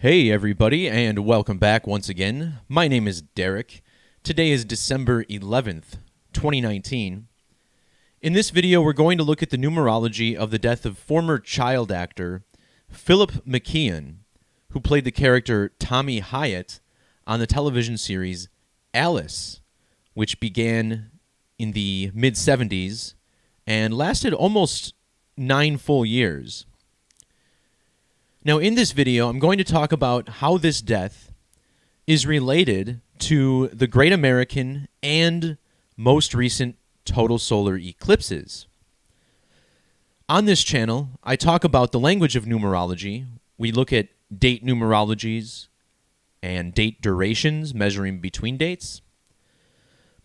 Hey everybody, and welcome back once again. My name is Derek. Today is December 11th, 2019. In this video, we're going to look at the numerology of the death of former child actor Philip McKeon, who played the character Tommy Hyatt on the television series Alice, which began in the mid-70s and lasted almost 9 full years. Now, in this video, I'm going to talk about how this death is related to the Great American and most recent total solar eclipses. On this channel, I talk about the language of numerology. We look at date numerologies and date durations, measuring between dates,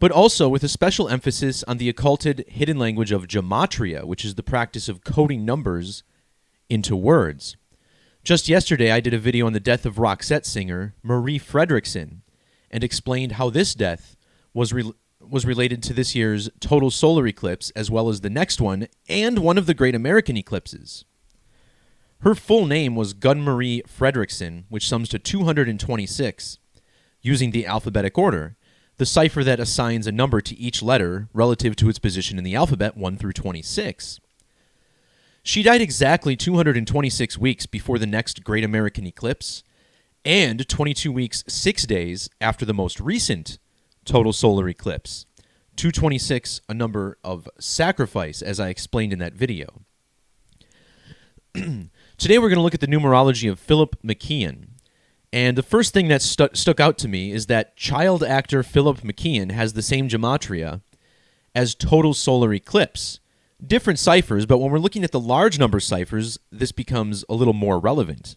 but also with a special emphasis on the occulted hidden language of Gematria, which is the practice of coding numbers into words. Just yesterday, I did a video on the death of Roxette singer Marie Fredriksson and explained how this death was related to this year's total solar eclipse, as well as the next one and one of the Great American eclipses. Her full name was Gun-Marie Fredriksson, which sums to 226, using the alphabetic order, the cipher that assigns a number to each letter relative to its position in the alphabet, 1 through 26. She died exactly 226 weeks before the next Great American eclipse and 22 weeks, 6 days after the most recent total solar eclipse. 226, a number of sacrifice, as I explained in that video. Today we're going to look at the numerology of Philip McKeon. And the first thing that stuck out to me is that child actor Philip McKeon has the same gematria as total solar eclipse. Different ciphers, but when we're looking at the large number ciphers, this becomes a little more relevant.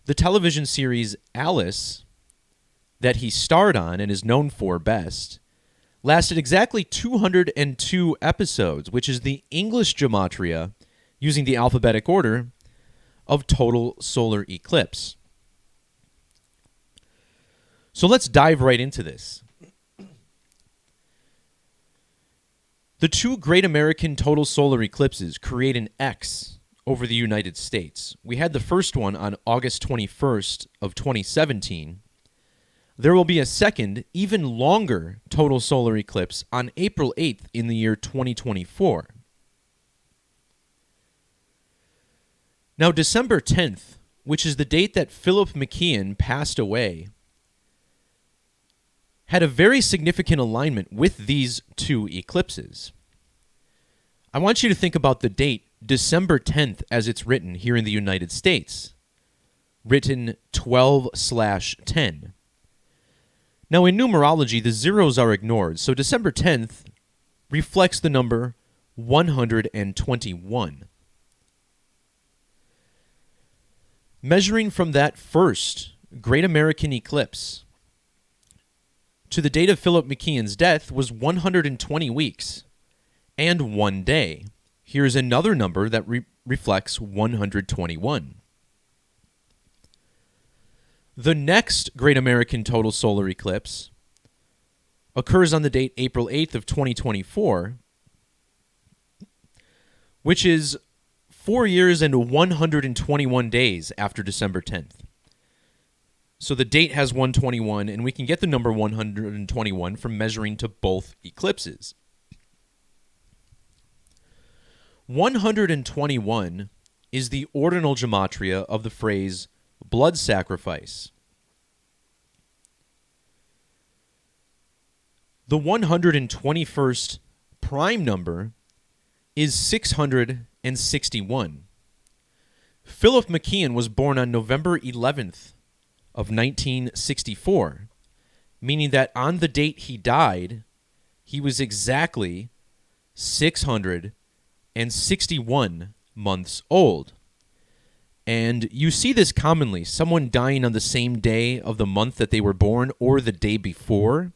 The television series Alice, that he starred on and is known for best, lasted exactly 202 episodes, which is the English gematria, using the alphabetic order, of total solar eclipse. So let's dive right into this. The two Great American total solar eclipses create an X over the United States. We had the first one on August 21st of 2017. There will be a second, even longer total solar eclipse on April 8th in the year 2024. Now, December 10th, which is the date that Philip McKeon passed away, had a very significant alignment with these two eclipses. I want you to think about the date December 10th as it's written here in the United States, written 12/10. Now in numerology, the zeros are ignored, so December 10th reflects the number 121. Measuring from that first Great American eclipse to the date of Philip McKeon's death was 120 weeks and 1 day. Here's another number that reflects 121. The next Great American total solar eclipse occurs on the date April 8th of 2024, which is 4 years and 121 days after December 10th. So the date has 121, and we can get the number 121 from measuring to both eclipses. 121 is the ordinal gematria of the phrase blood sacrifice. The 121st prime number is 661. Philip McKeon was born on November 11th of 1964, meaning that on the date he died, he was exactly 661 months old. And you see this commonly, someone dying on the same day of the month that they were born or the day before.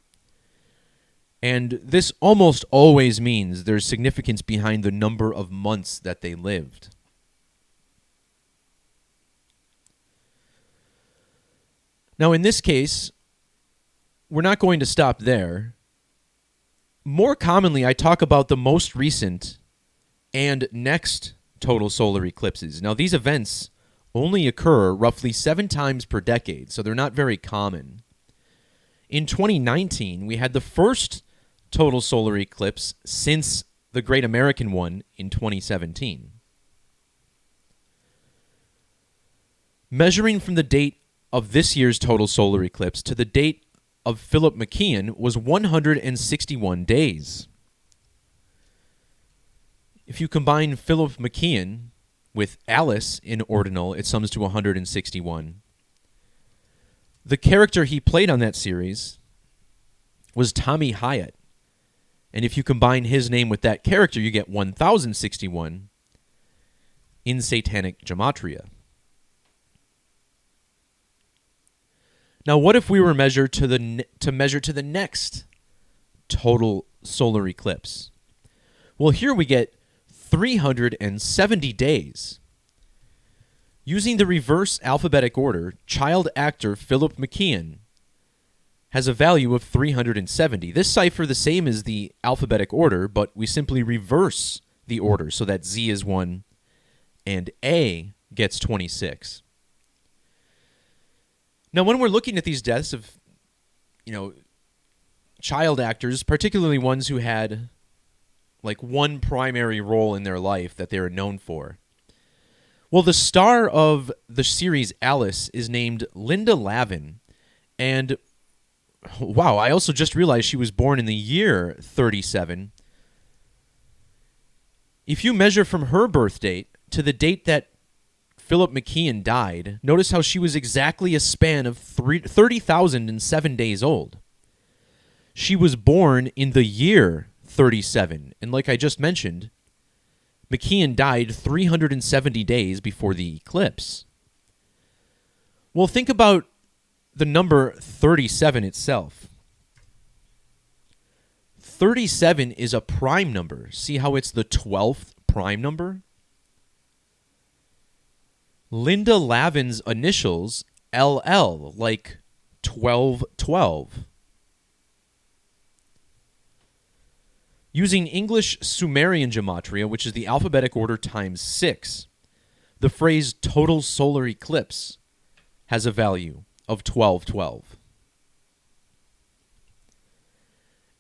And this almost always means there's significance behind the number of months that they lived. Now, in this case, we're not going to stop there. More commonly, I talk about the most recent and next total solar eclipses. Now, these events only occur roughly 7 times per decade, so they're not very common. In 2019, we had the first total solar eclipse since the Great American one in 2017. Measuring from the date of this year's total solar eclipse to the date of Philip McKeon was 161 days. If you combine Philip McKeon with Alice in ordinal, it sums to 161. The character he played on that series was Tommy Hyatt. And if you combine his name with that character, you get 1061 in Satanic Gematria. Now, what if we were measured to measure to the next total solar eclipse? Well, here we get 370 days. Using the reverse alphabetic order, child actor Philip McKeon has a value of 370. This cipher the same as the alphabetic order, but we simply reverse the order so that Z is 1 and A gets 26. Now, when we're looking at these deaths of, child actors, particularly ones who had like one primary role in their life that they were known for, well, the star of the series Alice is named Linda Lavin, and wow, I also just realized she was born in the year 37. If you measure from her birth date to the date that Philip McKeon died, notice how she was exactly a span of 30,007 days old. She was born in the year 37, and like I just mentioned, McKeon died 370 days before the eclipse. Well, think about the number 37 itself. 37 is a prime number. See how it's the 12th prime number? Linda Lavin's initials, LL, like 1212. Using English Sumerian Gematria, which is the alphabetic order times 6, the phrase total solar eclipse has a value of 1212.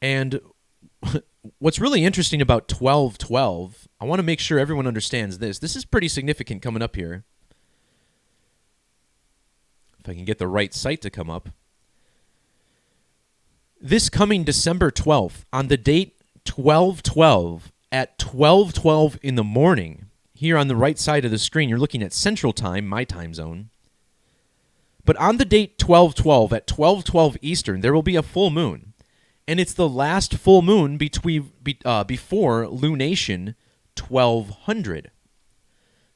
And what's really interesting about 1212, I want to make sure everyone understands this. This is pretty significant coming up here. If I can get the right site to come up. This coming December 12th, on the date 1212 at 12:12 in the morning, here on the right side of the screen, you're looking at Central Time, my time zone. But on the date 1212 at 12:12 Eastern, there will be a full moon. And it's the last full moon before lunation 1200.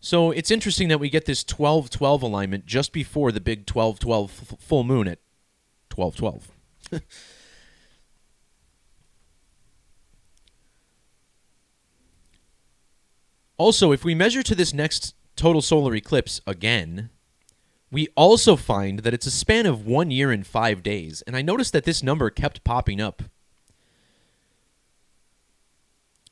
So it's interesting that we get this 12-12 alignment just before the big 12-12 full moon at 12-12. Also, if we measure to this next total solar eclipse again, we also find that it's a span of 1 year and 5 days. And I noticed that this number kept popping up.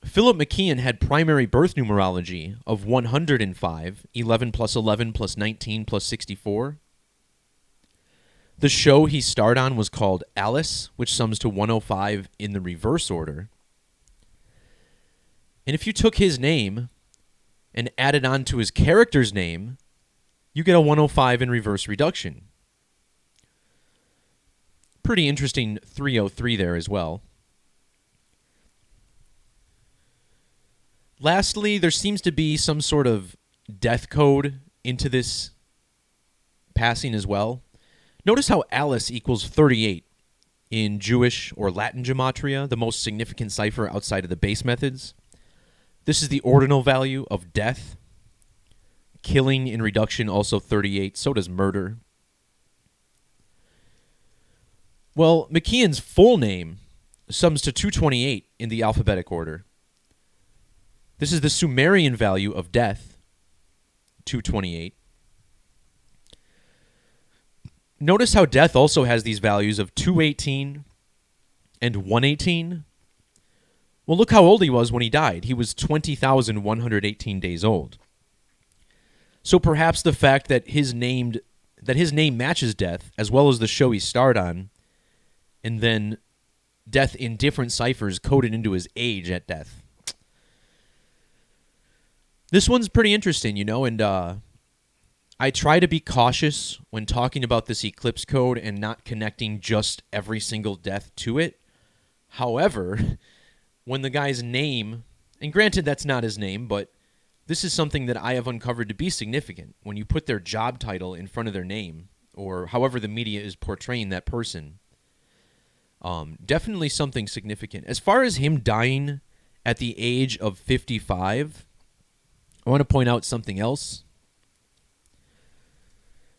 Philip McKeon had primary birth numerology of 105, 11 plus 11 plus 19 plus 64. The show he starred on was called Alice, which sums to 105 in the reverse order. And if you took his name and added on to his character's name, you get a 105 in reverse reduction. Pretty interesting 303 there as well. Lastly, there seems to be some sort of death code into this passing as well. Notice how Alice equals 38 in Jewish or Latin Gematria, the most significant cipher outside of the base methods. This is the ordinal value of death. Killing in reduction, also 38. So does murder. Well, McKeon's full name sums to 228 in the alphabetic order. This is the Sumerian value of death, 228. Notice how death also has these values of 218 and 118. Well, look how old he was when he died. He was 20,118 days old. So perhaps the fact that his name matches death, as well as the show he starred on, and then death in different ciphers coded into his age at death. This one's pretty interesting, and I try to be cautious when talking about this eclipse code and not connecting just every single death to it. However, when the guy's name, and granted that's not his name, but this is something that I have uncovered to be significant. When you put their job title in front of their name, or however the media is portraying that person, definitely something significant. As far as him dying at the age of 55, I want to point out something else.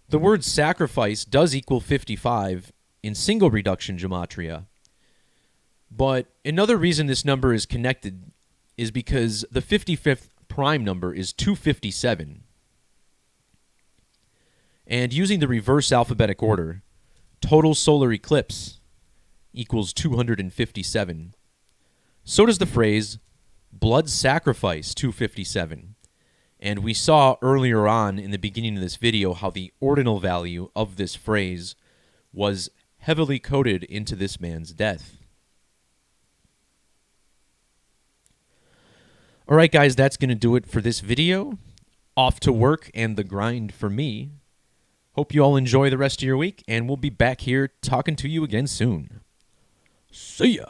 The word sacrifice does equal 55 in single reduction gematria. But another reason this number is connected is because the 55th prime number is 257. And using the reverse alphabetic order, total solar eclipse equals 257. So does the phrase blood sacrifice 257. And we saw earlier on in the beginning of this video how the ordinal value of this phrase was heavily coded into this man's death. All right, guys, that's going to do it for this video. Off to work and the grind for me. Hope you all enjoy the rest of your week, and we'll be back here talking to you again soon. See ya.